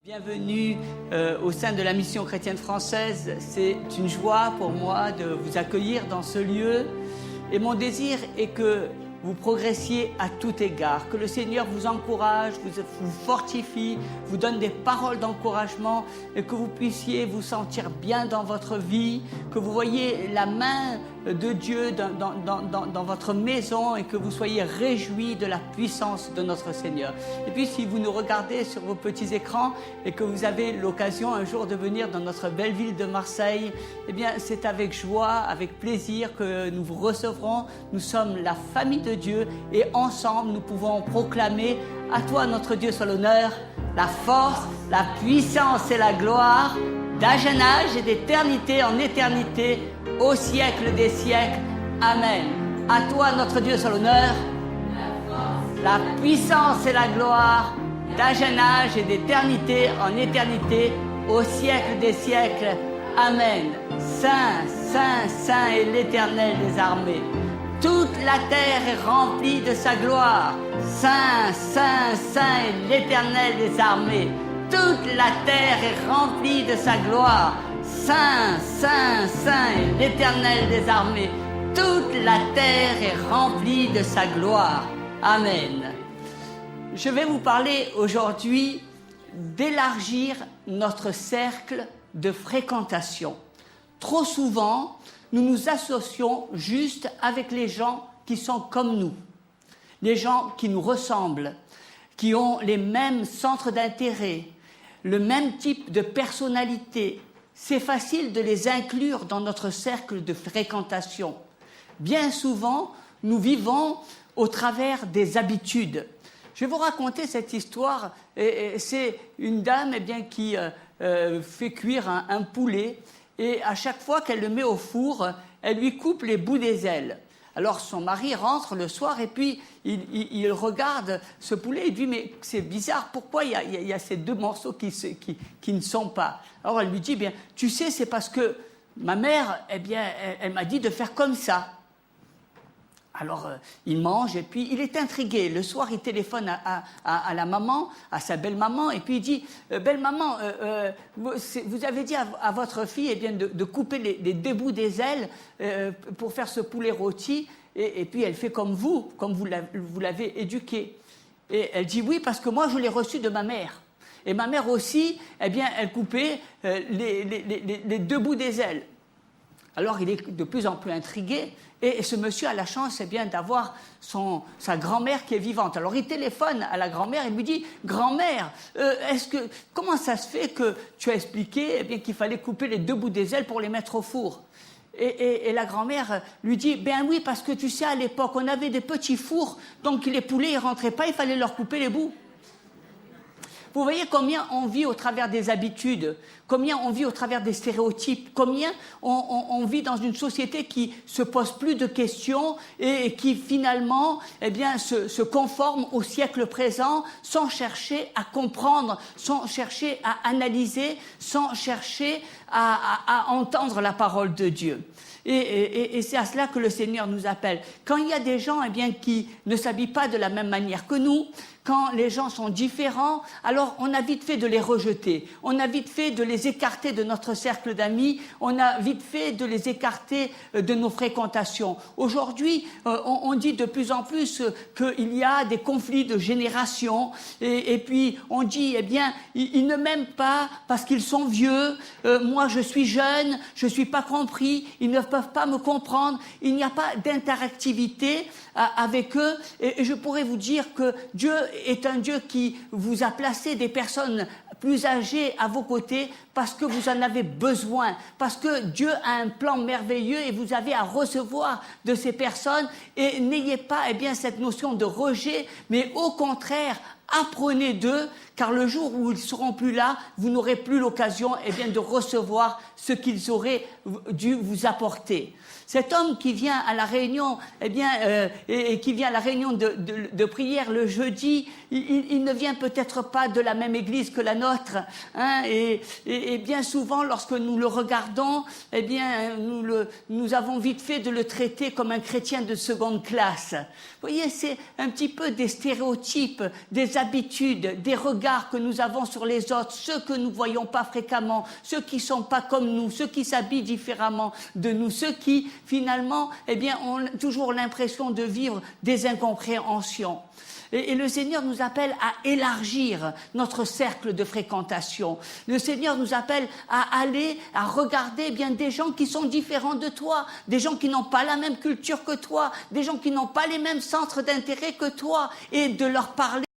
Bienvenue au sein de la mission chrétienne française. C'est une joie pour moi de vous accueillir dans ce lieu. Et mon désir est que vous progressiez à tout égard, que le Seigneur vous encourage, vous fortifie, vous donne des paroles d'encouragement et que vous puissiez vous sentir bien dans votre vie, que vous voyez la main de Dieu dans votre maison et que vous soyez réjouis de la puissance de notre Seigneur. Et puis si vous nous regardez sur vos petits écrans et que vous avez l'occasion un jour de venir dans notre belle ville de Marseille, eh bien c'est avec joie, avec plaisir que nous vous recevrons. Nous sommes la famille de Dieu et ensemble nous pouvons proclamer: à toi notre Dieu soit l'honneur, la force, la puissance et la gloire, d'âge en âge et d'éternité en éternité, au siècle des siècles. Amen. À toi notre Dieu soit l'honneur, la puissance et la gloire, d'âge en âge et d'éternité en éternité, au siècle des siècles. Amen. Saint, Saint, Saint est l'Éternel des armées. Toute la terre est remplie de sa gloire. Saint, Saint, Saint est l'Éternel des armées. Toute la terre est remplie de sa gloire. Saint, Saint, Saint est l'Éternel des armées. Toute la terre est remplie de sa gloire. Amen. Je vais vous parler aujourd'hui d'élargir notre cercle de fréquentation. Trop souvent, nous nous associons juste avec les gens qui sont comme nous, les gens qui nous ressemblent, qui ont les mêmes centres d'intérêt, le même type de personnalité. C'est facile de les inclure dans notre cercle de fréquentation. Bien souvent, nous vivons au travers des habitudes. Je vais vous raconter cette histoire. C'est une dame qui fait cuire un poulet. Et à chaque fois qu'elle le met au four, elle lui coupe les bouts des ailes. Alors son mari rentre le soir et puis il regarde ce poulet et il dit: mais c'est bizarre, pourquoi il y a ces deux morceaux qui ne sont pas? Alors elle lui dit: bien, tu sais, c'est parce que ma mère, elle m'a dit de faire comme ça. Alors il mange et puis il est intrigué. Le soir, il téléphone à la maman, à sa belle-maman, et puis il dit: belle-maman, vous avez dit à votre fille de couper les deux bouts des ailes pour faire ce poulet rôti, et puis elle fait comme vous l'avez éduquée. Et elle dit: oui, parce que moi je l'ai reçu de ma mère. Et ma mère aussi, elle coupait les deux bouts des ailes. Alors il est de plus en plus intrigué et ce monsieur a la chance d'avoir sa grand-mère qui est vivante. Alors il téléphone à la grand-mère et lui dit: grand-mère, comment ça se fait que tu as expliqué qu'il fallait couper les deux bouts des ailes pour les mettre au four? Et la grand-mère lui dit: ben oui, parce que tu sais, à l'époque on avait des petits fours, donc les poulets ne rentraient pas, il fallait leur couper les bouts. Vous voyez combien on vit au travers des habitudes, combien on vit au travers des stéréotypes, combien on vit dans une société qui se pose plus de questions et qui finalement se conforme au siècle présent sans chercher à comprendre, sans chercher à analyser, sans chercher à entendre la parole de Dieu. Et c'est à cela que le Seigneur nous appelle. Quand il y a des gens qui ne s'habillent pas de la même manière que nous, quand les gens sont différents, alors on a vite fait de les rejeter, on a vite fait de les écarter de notre cercle d'amis, on a vite fait de les écarter de nos fréquentations. Aujourd'hui, on dit de plus en plus qu'il y a des conflits de génération, et puis on dit, ils ne m'aiment pas parce qu'ils sont vieux, moi je suis jeune, je ne suis pas compris, ils ne peuvent pas me comprendre, il n'y a pas d'interactivité avec eux, et je pourrais vous dire que Dieu est un Dieu qui vous a placé des personnes plus âgées à vos côtés parce que vous en avez besoin, parce que Dieu a un plan merveilleux et vous avez à recevoir de ces personnes, et n'ayez pas cette notion de rejet, mais au contraire, apprenez d'eux, car le jour où ils ne seront plus là, vous n'aurez plus l'occasion de recevoir ce qu'ils auraient dû vous apporter. Cet homme qui vient à la réunion, qui vient à la réunion de prière le jeudi, il ne vient peut-être pas de la même église que la nôtre, et bien souvent, lorsque nous le regardons, nous avons vite fait de le traiter comme un chrétien de seconde classe. Vous voyez, c'est un petit peu des stéréotypes, des habitudes, des regards regard que nous avons sur les autres, ceux que nous ne voyons pas fréquemment, ceux qui ne sont pas comme nous, ceux qui s'habillent différemment de nous, ceux qui, finalement, eh bien, ont toujours l'impression de vivre des incompréhensions. Et le Seigneur nous appelle à élargir notre cercle de fréquentation. Le Seigneur nous appelle à aller, à regarder eh bien des gens qui sont différents de toi, des gens qui n'ont pas la même culture que toi, des gens qui n'ont pas les mêmes centres d'intérêt que toi, et de leur parler